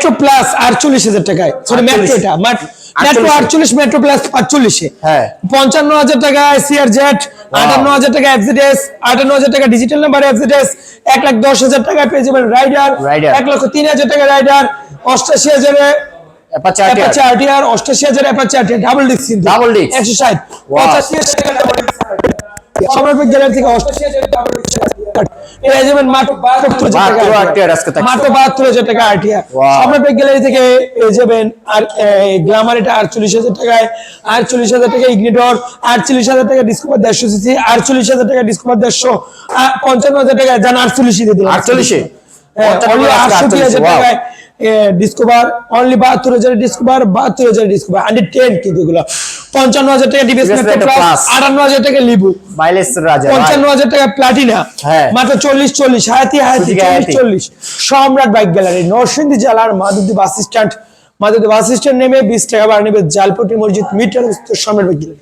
Metro plus 48,000 টাকায়, sorry metro, এটা metro 48, metro plus 45-এ। হ্যাঁ 55,000 টাকা সিআরজেড, 58,000 টাকা এফজেডএস, 58,000 টাকা ডিজিটাল নাম্বার এফজেডএস, 1,10,000 টাকায় পেয়ে যাবেন রাইডার, 1,03,000 টাকা rider, 88,000 Apache Apache RTR, 88,000 Apache RTR double disc, কিন্তু ডাবল ডিস্ক 160, 85,000 টাকা ডাবল ডিস্ক। সম্রাট গ্যালারি থেকে 88,000 ডাবল ডিস্ক পেয়ে যাবেন মাত্র 72,000 টাকা আরটিআর। সম্রাট গ্যালারি থেকে পেয়ে যাবেন আর গ্ল্যামার, এটা 48,000 টাকায়, 48,000 টাকা ইগনিটর, 48,000 টাকা ডিসকভার 150 সিসি, 48,000 টাকা ডিসকভার 150, 55,000 টাকা জান 48 দিয়ে দিলাম, 48 হ্যাঁ অনলি 68,000 টাকায় ডিসকভার, অনলি 72,000 ডিসকভার, 72,000 ডিসকভার 110, কিন্তু এগুলো 55,000 টাকা ডিভিএস মেট্রো প্লাস, 58,000 টাকা লিবু মাইলেজ রাজা, 55,000 টাকা প্লাটিনা, হ্যাঁ মাত্র 40 হায়াতি 40। সম্রাট বাইক গ্যালারি, নরসিংদী জেলার মাধবদী বাস স্ট্যান্ড নেমে 20 টাকা ভাড়া নেবে, জালপটি মসজিদ মিটার উত্তর সম্রাট বাইক গ্যালারি।